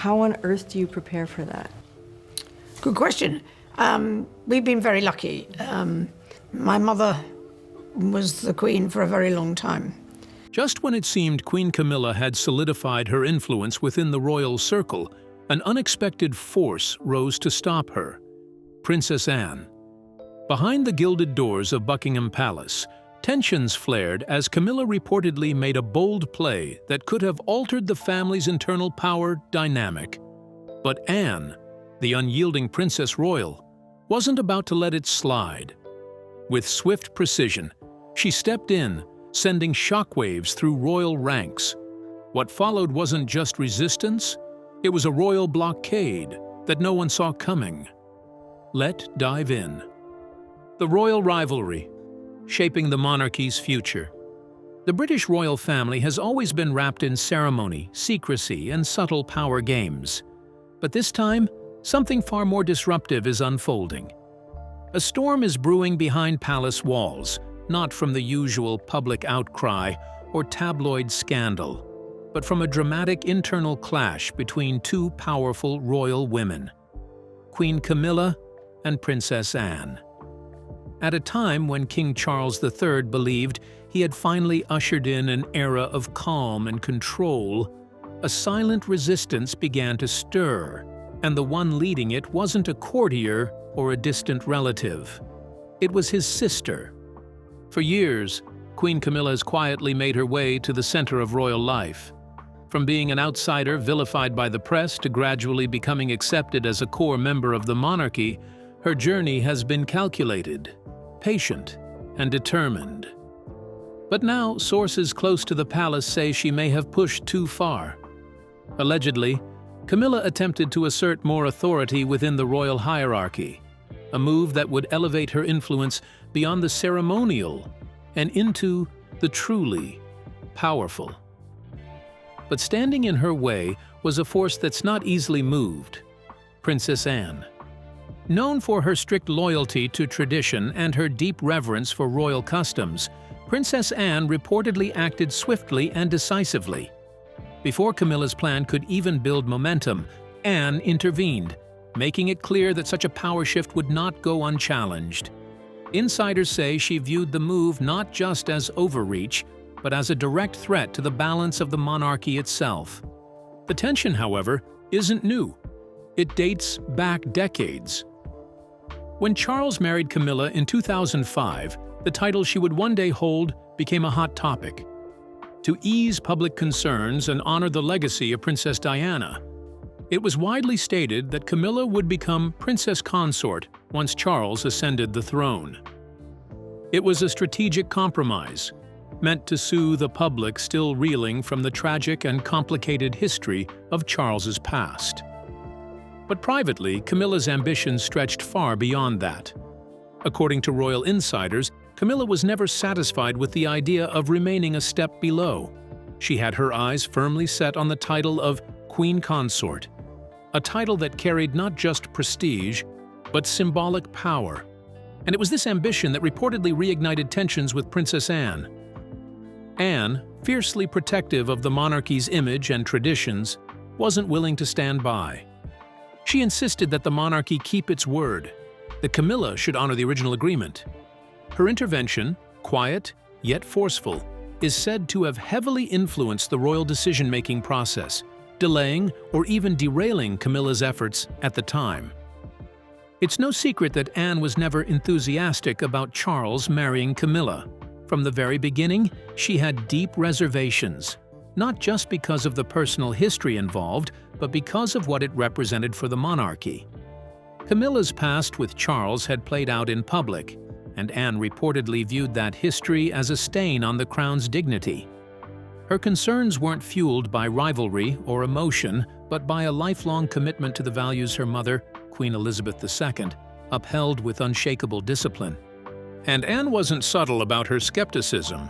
How on earth do you prepare for that? Good question. We've been very lucky. My mother was the Queen for a very long time. Just when it seemed Queen Camilla had solidified her influence within the royal circle, an unexpected force rose to stop her: Princess Anne. Behind the gilded doors of Buckingham Palace, tensions flared as Camilla reportedly made a bold play that could have altered the family's internal power dynamic. But Anne, the unyielding Princess Royal, wasn't about to let it slide. With swift precision, she stepped in, sending shockwaves through royal ranks. What followed wasn't just resistance, it was a royal blockade that no one saw coming. Let's dive in. The royal rivalry, shaping the monarchy's future. The British royal family has always been wrapped in ceremony, secrecy, and subtle power games. But this time, something far more disruptive is unfolding. A storm is brewing behind palace walls, not from the usual public outcry or tabloid scandal, but from a dramatic internal clash between two powerful royal women, Queen Camilla and Princess Anne. At a time when King Charles III believed he had finally ushered in an era of calm and control, a silent resistance began to stir, and the one leading it wasn't a courtier or a distant relative. It was his sister. For years, Queen Camilla has quietly made her way to the center of royal life. From being an outsider vilified by the press to gradually becoming accepted as a core member of the monarchy, her journey has been calculated, patient, and determined. But now, sources close to the palace say she may have pushed too far. Allegedly, Camilla attempted to assert more authority within the royal hierarchy, a move that would elevate her influence beyond the ceremonial and into the truly powerful. But standing in her way was a force that's not easily moved: Princess Anne. Known for her strict loyalty to tradition and her deep reverence for royal customs, Princess Anne reportedly acted swiftly and decisively. Before Camilla's plan could even build momentum, Anne intervened, making it clear that such a power shift would not go unchallenged. Insiders say she viewed the move not just as overreach, but as a direct threat to the balance of the monarchy itself. The tension, however, isn't new. It dates back decades. When Charles married Camilla in 2005, the title she would one day hold became a hot topic. To ease public concerns and honor the legacy of Princess Diana, it was widely stated that Camilla would become princess consort once Charles ascended the throne. It was a strategic compromise, meant to soothe the public still reeling from the tragic and complicated history of Charles's past. But privately, Camilla's ambitions stretched far beyond that. According to royal insiders, Camilla was never satisfied with the idea of remaining a step below. She had her eyes firmly set on the title of Queen Consort, a title that carried not just prestige, but symbolic power. And it was this ambition that reportedly reignited tensions with Princess Anne. Anne, fiercely protective of the monarchy's image and traditions, wasn't willing to stand by. She insisted that the monarchy keep its word, that Camilla should honor the original agreement. Her intervention, quiet yet forceful, is said to have heavily influenced the royal decision-making process, delaying or even derailing Camilla's efforts at the time. It's no secret that Anne was never enthusiastic about Charles marrying Camilla. From the very beginning, she had deep reservations, not just because of the personal history involved, but because of what it represented for the monarchy. Camilla's past with Charles had played out in public, and Anne reportedly viewed that history as a stain on the crown's dignity. Her concerns weren't fueled by rivalry or emotion, but by a lifelong commitment to the values her mother, Queen Elizabeth II, upheld with unshakable discipline. And Anne wasn't subtle about her skepticism.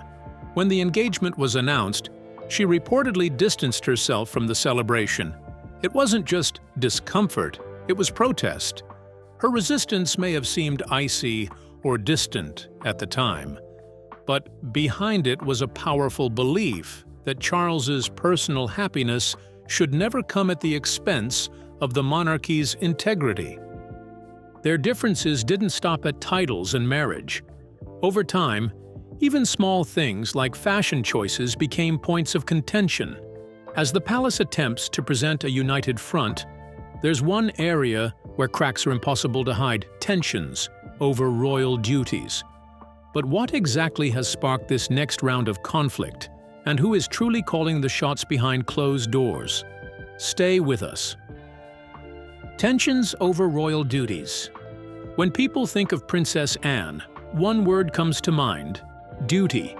When the engagement was announced, she reportedly distanced herself from the celebration. It wasn't just discomfort, it was protest. Her resistance may have seemed icy or distant at the time, but behind it was a powerful belief that Charles's personal happiness should never come at the expense of the monarchy's integrity. Their differences didn't stop at titles and marriage. Over time, even small things like fashion choices became points of contention. As the palace attempts to present a united front, there's one area where cracks are impossible to hide: tensions over royal duties. But what exactly has sparked this next round of conflict, and who is truly calling the shots behind closed doors? Stay with us. Tensions over royal duties. When people think of Princess Anne, one word comes to mind: duty.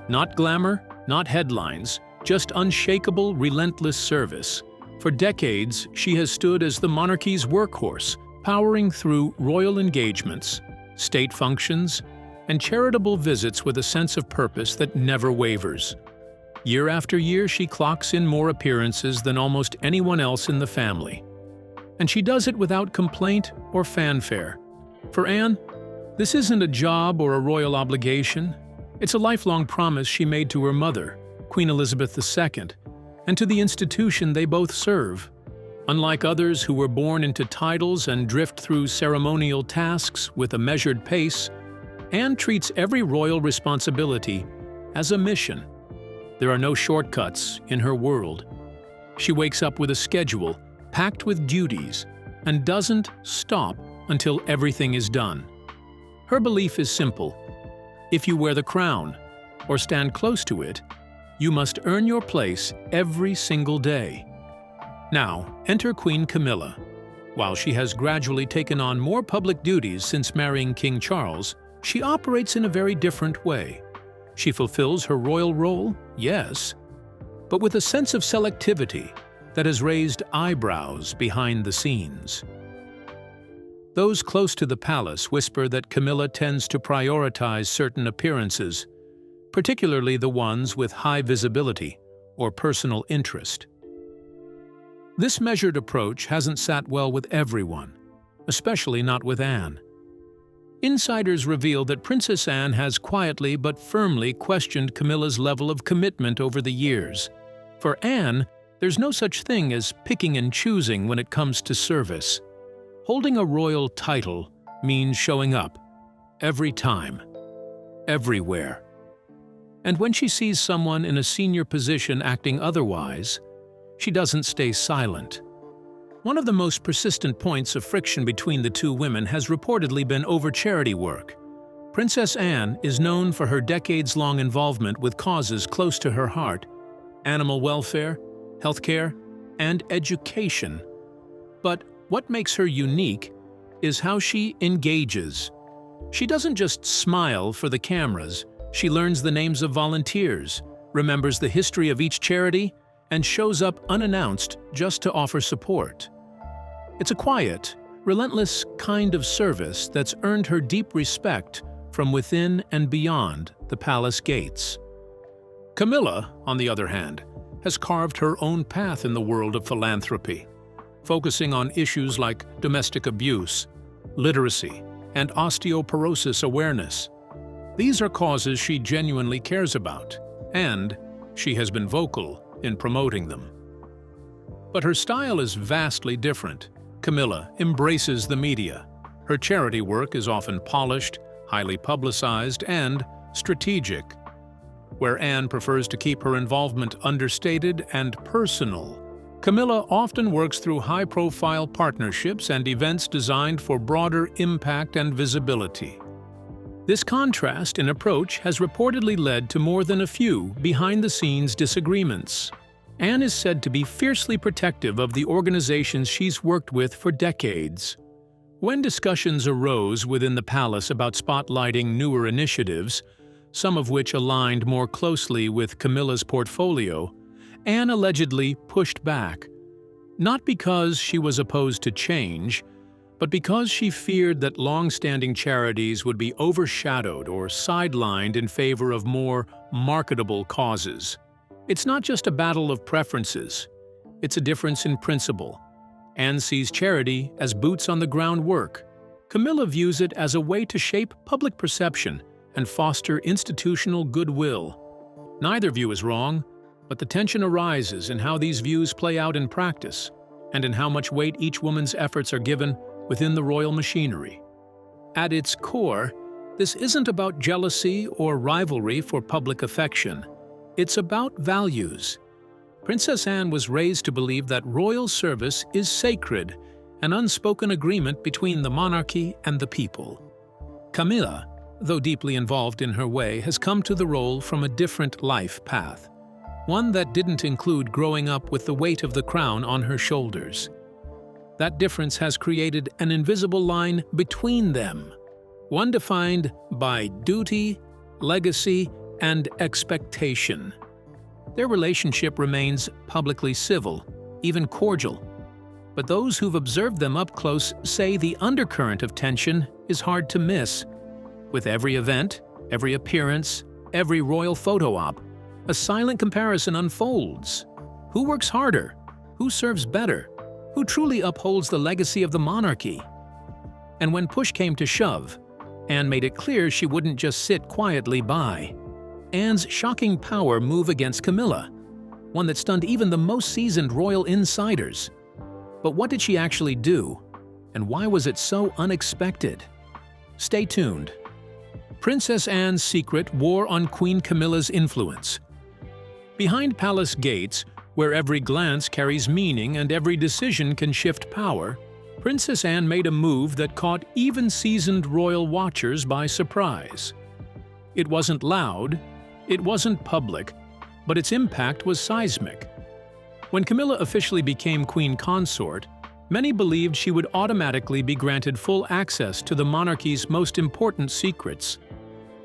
Not glamour, not headlines, just unshakable, relentless service. For decades, she has stood as the monarchy's workhorse, powering through royal engagements, state functions, and charitable visits with a sense of purpose that never wavers. Year after year, she clocks in more appearances than almost anyone else in the family. And she does it without complaint or fanfare. For Anne, this isn't a job or a royal obligation. It's a lifelong promise she made to her mother, Queen Elizabeth II, and to the institution they both serve. Unlike others who were born into titles and drift through ceremonial tasks with a measured pace, Anne treats every royal responsibility as a mission. There are no shortcuts in her world. She wakes up with a schedule packed with duties and doesn't stop until everything is done. Her belief is simple: if you wear the crown or stand close to it, you must earn your place every single day. Now, enter Queen Camilla. While she has gradually taken on more public duties since marrying King Charles, she operates in a very different way. She fulfills her royal role, yes, but with a sense of selectivity that has raised eyebrows behind the scenes. Those close to the palace whisper that Camilla tends to prioritize certain appearances, particularly the ones with high visibility or personal interest. This measured approach hasn't sat well with everyone, especially not with Anne. Insiders reveal that Princess Anne has quietly but firmly questioned Camilla's level of commitment over the years. For Anne, there's no such thing as picking and choosing when it comes to service. Holding a royal title means showing up, every time, everywhere. And when she sees someone in a senior position acting otherwise, she doesn't stay silent. One of the most persistent points of friction between the two women has reportedly been over charity work. Princess Anne is known for her decades-long involvement with causes close to her heart: animal welfare, healthcare, and education. But what makes her unique is how she engages. She doesn't just smile for the cameras. She learns the names of volunteers, remembers the history of each charity, and shows up unannounced just to offer support. It's a quiet, relentless kind of service that's earned her deep respect from within and beyond the palace gates. Camilla, on the other hand, has carved her own path in the world of philanthropy, focusing on issues like domestic abuse, literacy, and osteoporosis awareness. These are causes she genuinely cares about, and she has been vocal in promoting them. But her style is vastly different. Camilla embraces the media. Her charity work is often polished, highly publicized, and strategic, where Anne prefers to keep her involvement understated and personal. Camilla often works through high-profile partnerships and events designed for broader impact and visibility. This contrast in approach has reportedly led to more than a few behind-the-scenes disagreements. Anne is said to be fiercely protective of the organizations she's worked with for decades. When discussions arose within the palace about spotlighting newer initiatives, some of which aligned more closely with Camilla's portfolio, Anne allegedly pushed back, not because she was opposed to change, but because she feared that long-standing charities would be overshadowed or sidelined in favor of more marketable causes. It's not just a battle of preferences, it's a difference in principle. Anne sees charity as boots-on-the-ground work. Camilla views it as a way to shape public perception and foster institutional goodwill. Neither view is wrong, But the tension arises in how these views play out in practice, and in how much weight each woman's efforts are given within the royal machinery. At its core, this isn't about jealousy or rivalry for public affection. It's about values. Princess Anne was raised to believe that royal service is sacred, an unspoken agreement between the monarchy and the people. Camilla, though deeply involved in her way, has come to the role from a different life path, one that didn't include growing up with the weight of the crown on her shoulders. That difference has created an invisible line between them, one defined by duty, legacy, and expectation. Their relationship remains publicly civil, even cordial, but those who've observed them up close say the undercurrent of tension is hard to miss. With every event, every appearance, every royal photo op, a silent comparison unfolds. Who works harder? Who serves better? Who truly upholds the legacy of the monarchy? And when push came to shove, Anne made it clear she wouldn't just sit quietly by. Anne's shocking power move against Camilla, one that stunned even the most seasoned royal insiders. But what did she actually do? And why was it so unexpected? Stay tuned. Princess Anne's secret war on Queen Camilla's influence. Behind palace gates, where every glance carries meaning and every decision can shift power, Princess Anne made a move that caught even seasoned royal watchers by surprise. It wasn't loud, it wasn't public, but its impact was seismic. When Camilla officially became queen consort, many believed she would automatically be granted full access to the monarchy's most important secrets: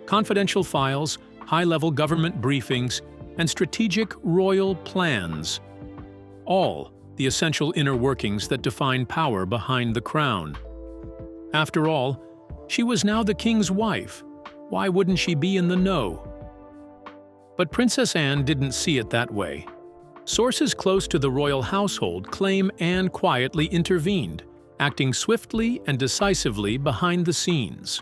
confidential files, high-level government briefings, and strategic royal plans. All the essential inner workings that define power behind the crown. After all, she was now the king's wife. Why wouldn't she be in the know? But Princess Anne didn't see it that way. Sources close to the royal household claim Anne quietly intervened, acting swiftly and decisively behind the scenes.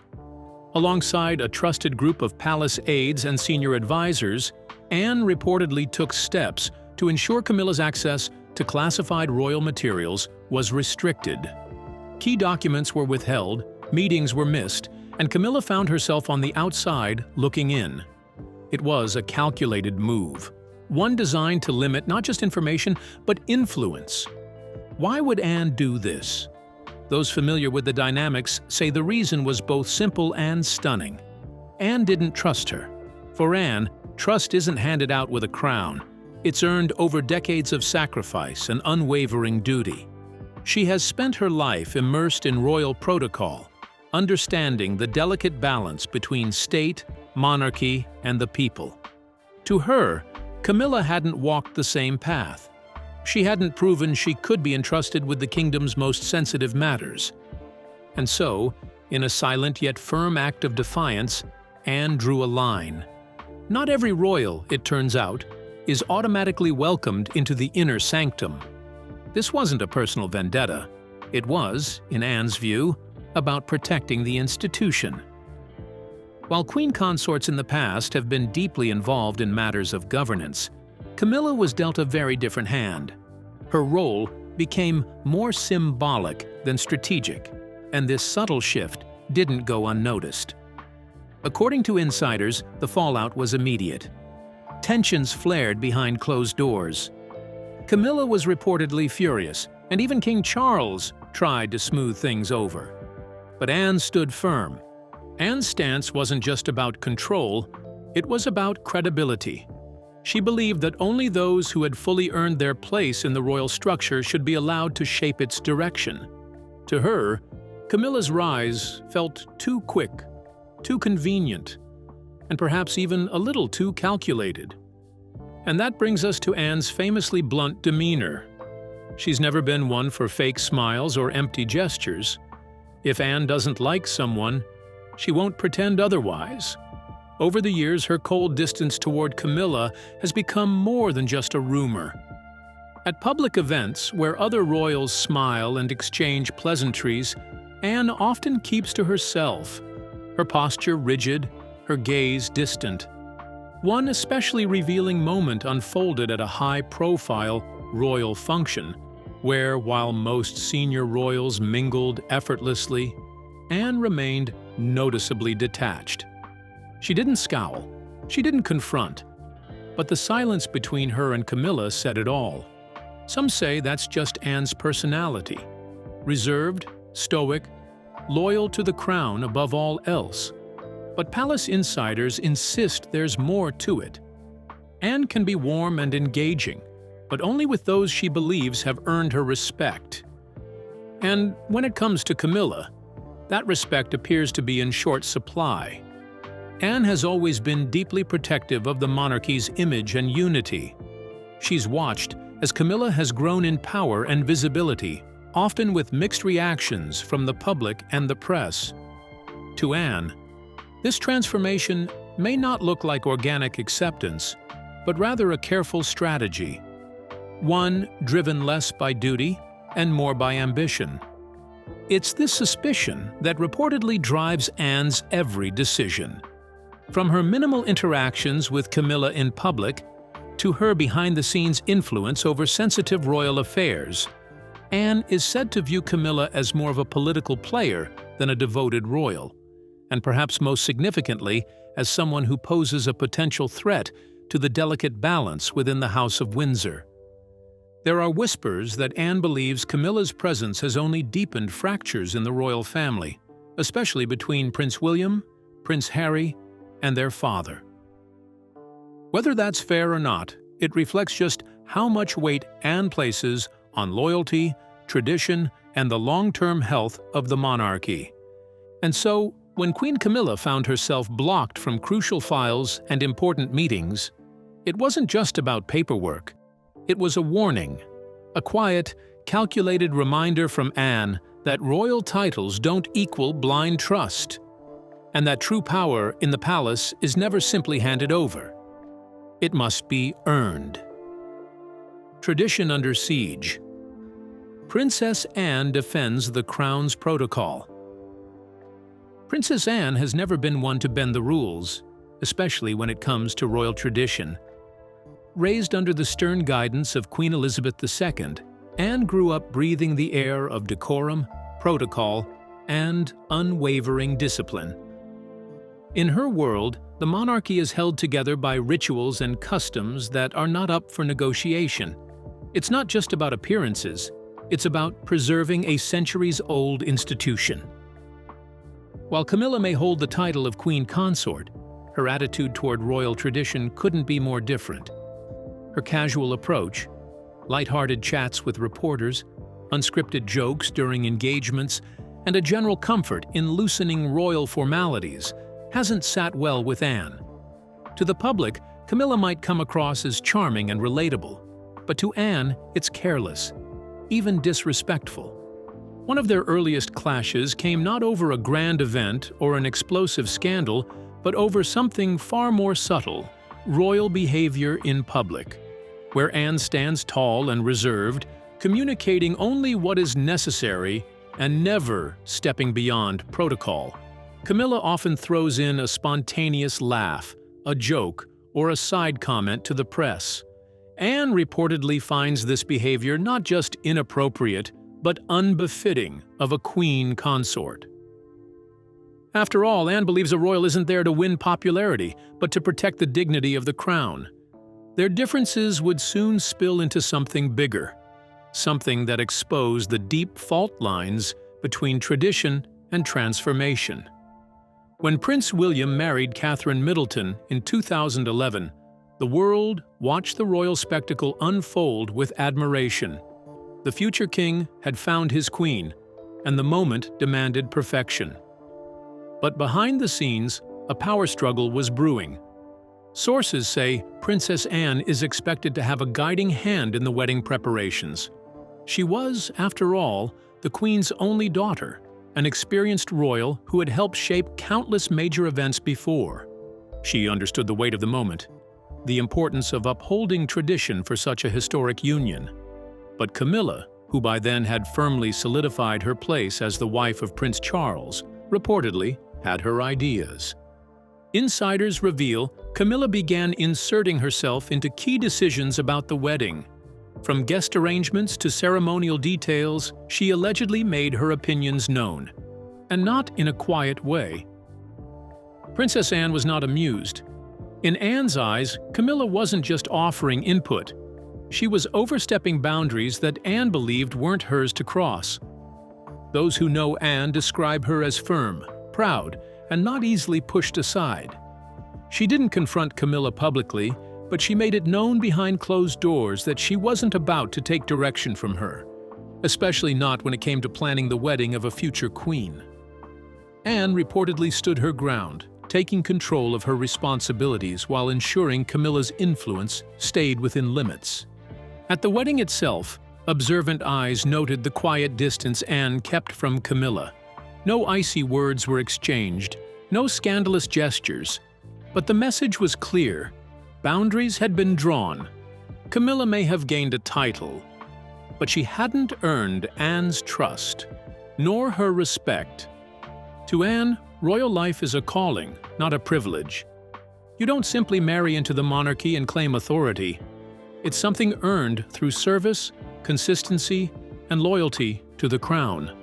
Alongside a trusted group of palace aides and senior advisors, Anne reportedly took steps to ensure Camilla's access to classified royal materials was restricted. Key documents were withheld, meetings were missed, and Camilla found herself on the outside looking in. It was a calculated move, one designed to limit not just information, but influence. Why would Anne do this? Those familiar with the dynamics say the reason was both simple and stunning. Anne didn't trust her. For Anne, trust isn't handed out with a crown. It's earned over decades of sacrifice and unwavering duty. She has spent her life immersed in royal protocol, understanding the delicate balance between state, monarchy, and the people. To her, Camilla hadn't walked the same path. She hadn't proven she could be entrusted with the kingdom's most sensitive matters. And so, in a silent yet firm act of defiance, Anne drew a line. Not every royal, it turns out, is automatically welcomed into the inner sanctum. This wasn't a personal vendetta. It was, in Anne's view, about protecting the institution. While queen consorts in the past have been deeply involved in matters of governance, Camilla was dealt a very different hand. Her role became more symbolic than strategic, and this subtle shift didn't go unnoticed. According to insiders, the fallout was immediate. Tensions flared behind closed doors. Camilla was reportedly furious, and even King Charles tried to smooth things over. But Anne stood firm. Anne's stance wasn't just about control, it was about credibility. She believed that only those who had fully earned their place in the royal structure should be allowed to shape its direction. To her, Camilla's rise felt too quick, too convenient, and perhaps even a little too calculated. And that brings us to Anne's famously blunt demeanor. She's never been one for fake smiles or empty gestures. If Anne doesn't like someone, she won't pretend otherwise. Over the years, her cold distance toward Camilla has become more than just a rumor. At public events where other royals smile and exchange pleasantries, Anne often keeps to herself, her posture rigid, her gaze distant. One especially revealing moment unfolded at a high-profile royal function, where, while most senior royals mingled effortlessly, Anne remained noticeably detached. She didn't scowl, she didn't confront, but the silence between her and Camilla said it all. Some say that's just Anne's personality, reserved, stoic, loyal to the crown above all else. But palace insiders insist there's more to it. Anne can be warm and engaging, but only with those she believes have earned her respect. And when it comes to Camilla, that respect appears to be in short supply. Anne has always been deeply protective of the monarchy's image and unity. She's watched as Camilla has grown in power and visibility, often with mixed reactions from the public and the press. To Anne, this transformation may not look like organic acceptance, but rather a careful strategy, one driven less by duty and more by ambition. It's this suspicion that reportedly drives Anne's every decision. From her minimal interactions with Camilla in public to her behind-the-scenes influence over sensitive royal affairs, Anne is said to view Camilla as more of a political player than a devoted royal, and perhaps most significantly, as someone who poses a potential threat to the delicate balance within the House of Windsor. There are whispers that Anne believes Camilla's presence has only deepened fractures in the royal family, especially between Prince William, Prince Harry, and their father. Whether that's fair or not, it reflects just how much weight Anne places on loyalty, tradition, and the long-term health of the monarchy. And so, when Queen Camilla found herself blocked from crucial files and important meetings, it wasn't just about paperwork. It was a warning, a quiet, calculated reminder from Anne that royal titles don't equal blind trust, and that true power in the palace is never simply handed over. It must be earned. Tradition under siege. Princess Anne defends the crown's protocol. Princess Anne has never been one to bend the rules, especially when it comes to royal tradition. Raised under the stern guidance of Queen Elizabeth II, Anne grew up breathing the air of decorum, protocol, and unwavering discipline. In her world, the monarchy is held together by rituals and customs that are not up for negotiation. It's not just about appearances, it's about preserving a centuries-old institution. While Camilla may hold the title of Queen Consort, her attitude toward royal tradition couldn't be more different. Her casual approach, lighthearted chats with reporters, unscripted jokes during engagements, and a general comfort in loosening royal formalities hasn't sat well with Anne. To the public, Camilla might come across as charming and relatable, but to Anne, it's careless, even disrespectful. One of their earliest clashes came not over a grand event or an explosive scandal, but over something far more subtle: royal behavior in public, where Anne stands tall and reserved, communicating only what is necessary and never stepping beyond protocol. Camilla often throws in a spontaneous laugh, a joke, or a side comment to the press. Anne reportedly finds this behavior not just inappropriate, but unbefitting of a queen consort. After all, Anne believes a royal isn't there to win popularity, but to protect the dignity of the crown. Their differences would soon spill into something bigger, something that exposed the deep fault lines between tradition and transformation. When Prince William married Catherine Middleton in 2011, the world watched the royal spectacle unfold with admiration. The future king had found his queen, and the moment demanded perfection. But behind the scenes, a power struggle was brewing. Sources say Princess Anne is expected to have a guiding hand in the wedding preparations. She was, after all, the Queen's only daughter, an experienced royal who had helped shape countless major events before. She understood the weight of the moment, the importance of upholding tradition for such a historic union. But Camilla, who by then had firmly solidified her place as the wife of Prince Charles, reportedly had her ideas. Insiders reveal Camilla began inserting herself into key decisions about the wedding. From guest arrangements to ceremonial details, she allegedly made her opinions known, and not in a quiet way. Princess Anne was not amused. In Anne's eyes, Camilla wasn't just offering input. She was overstepping boundaries that Anne believed weren't hers to cross. Those who know Anne describe her as firm, proud, and not easily pushed aside. She didn't confront Camilla publicly, but she made it known behind closed doors that she wasn't about to take direction from her, especially not when it came to planning the wedding of a future queen. Anne reportedly stood her ground, taking control of her responsibilities while ensuring Camilla's influence stayed within limits. At the wedding itself, observant eyes noted the quiet distance Anne kept from Camilla. No icy words were exchanged, no scandalous gestures, but the message was clear. Boundaries had been drawn. Camilla may have gained a title, but she hadn't earned Anne's trust, nor her respect. To Anne, royal life is a calling, not a privilege. You don't simply marry into the monarchy and claim authority. It's something earned through service, consistency, and loyalty to the crown.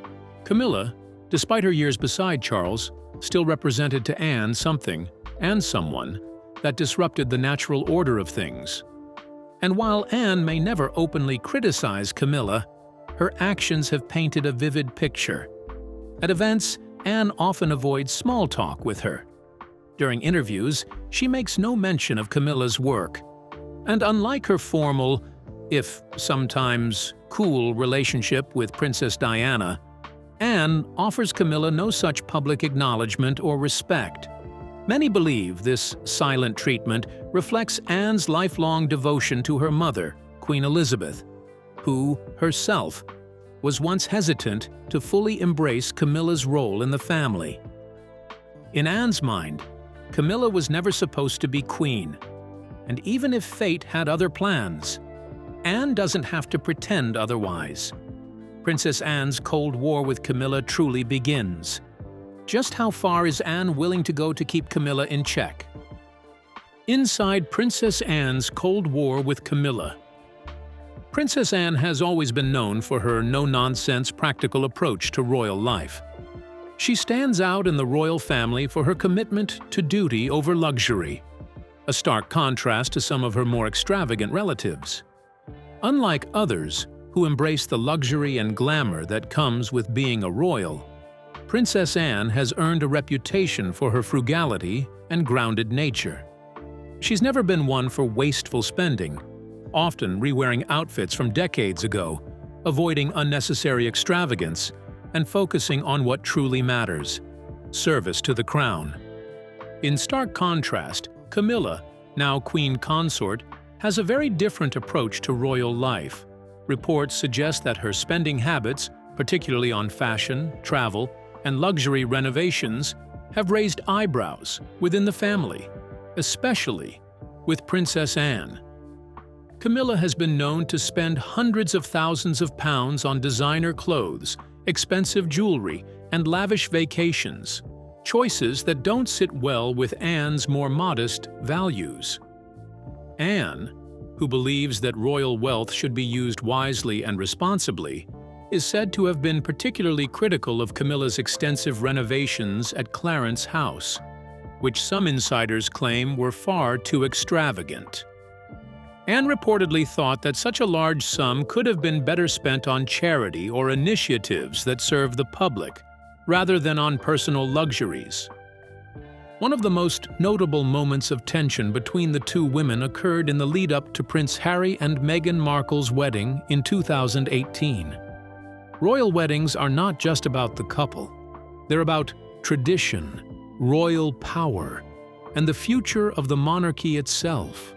Camilla, despite her years beside Charles, still represented to Anne something, and someone, that disrupted the natural order of things. And while Anne may never openly criticize Camilla, her actions have painted a vivid picture. At events, Anne often avoids small talk with her. During interviews, she makes no mention of Camilla's work. And unlike her formal, if sometimes cool, relationship with Princess Diana, Anne offers Camilla no such public acknowledgement or respect. Many believe this silent treatment reflects Anne's lifelong devotion to her mother, Queen Elizabeth, who, herself, was once hesitant to fully embrace Camilla's role in the family. In Anne's mind, Camilla was never supposed to be queen, and even if fate had other plans, Anne doesn't have to pretend otherwise. Princess Anne's Cold War with Camilla truly begins. Just how far is Anne willing to go to keep Camilla in check? Inside Princess Anne's Cold War with Camilla. Princess Anne has always been known for her no-nonsense practical approach to royal life. She stands out in the royal family for her commitment to duty over luxury, a stark contrast to some of her more extravagant relatives. Unlike others who embrace the luxury and glamour that comes with being a royal, Princess Anne has earned a reputation for her frugality and grounded nature. She's never been one for wasteful spending, often re-wearing outfits from decades ago, avoiding unnecessary extravagance, and focusing on what truly matters: service to the crown. In stark contrast, Camilla, now queen consort, has a very different approach to royal life. Reports suggest that her spending habits, particularly on fashion, travel, and luxury renovations, have raised eyebrows within the family, especially with Princess Anne. Camilla has been known to spend hundreds of thousands of pounds on designer clothes, expensive jewelry, and lavish vacations, choices that don't sit well with Anne's more modest values. Anne, who believes that royal wealth should be used wisely and responsibly, is said to have been particularly critical of Camilla's extensive renovations at Clarence House, which some insiders claim were far too extravagant. Anne reportedly thought that such a large sum could have been better spent on charity or initiatives that serve the public, rather than on personal luxuries. One of the most notable moments of tension between the two women occurred in the lead-up to Prince Harry and Meghan Markle's wedding in 2018. Royal weddings are not just about the couple. They're about tradition, royal power, and the future of the monarchy itself.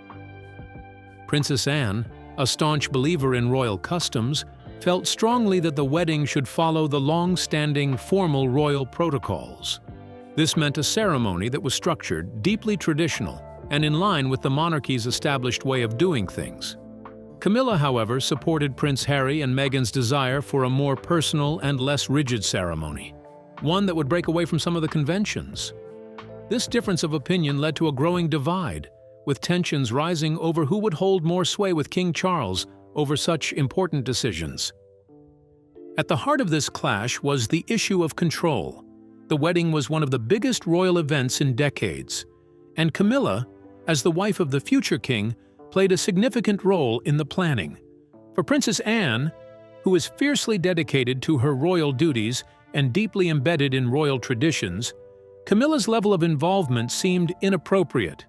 Princess Anne, a staunch believer in royal customs, felt strongly that the wedding should follow the long-standing formal royal protocols. This meant a ceremony that was structured, deeply traditional, and in line with the monarchy's established way of doing things. Camilla, however, supported Prince Harry and Meghan's desire for a more personal and less rigid ceremony, one that would break away from some of the conventions. This difference of opinion led to a growing divide, with tensions rising over who would hold more sway with King Charles over such important decisions. At the heart of this clash was the issue of control. The wedding was one of the biggest royal events in decades, and Camilla, as the wife of the future king, played a significant role in the planning. For Princess Anne, who is fiercely dedicated to her royal duties and deeply embedded in royal traditions, Camilla's level of involvement seemed inappropriate.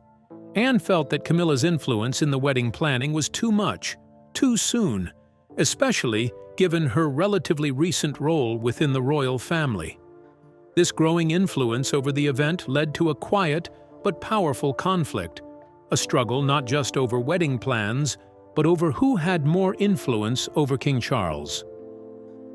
Anne felt that Camilla's influence in the wedding planning was too much, too soon, especially given her relatively recent role within the royal family. This growing influence over the event led to a quiet but powerful conflict, a struggle not just over wedding plans, but over who had more influence over King Charles.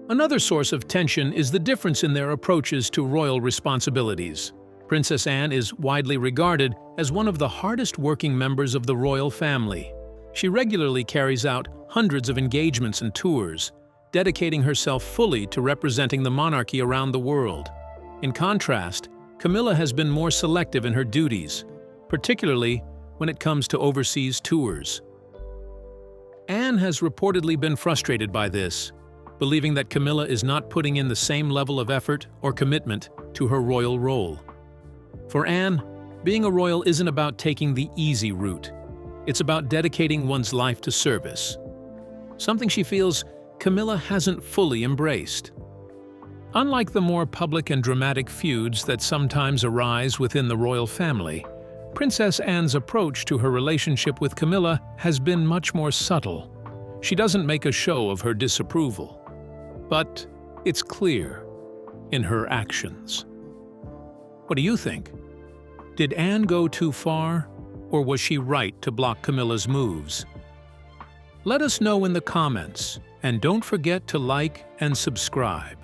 Another source of tension is the difference in their approaches to royal responsibilities. Princess Anne is widely regarded as one of the hardest-working members of the royal family. She regularly carries out hundreds of engagements and tours, dedicating herself fully to representing the monarchy around the world. In contrast, Camilla has been more selective in her duties, particularly when it comes to overseas tours. Anne has reportedly been frustrated by this, believing that Camilla is not putting in the same level of effort or commitment to her royal role. For Anne, being a royal isn't about taking the easy route. It's about dedicating one's life to service, something she feels Camilla hasn't fully embraced. Unlike the more public and dramatic feuds that sometimes arise within the royal family, Princess Anne's approach to her relationship with Camilla has been much more subtle. She doesn't make a show of her disapproval, but it's clear in her actions. What do you think? Did Anne go too far, or was she right to block Camilla's moves? Let us know in the comments, and don't forget to like and subscribe.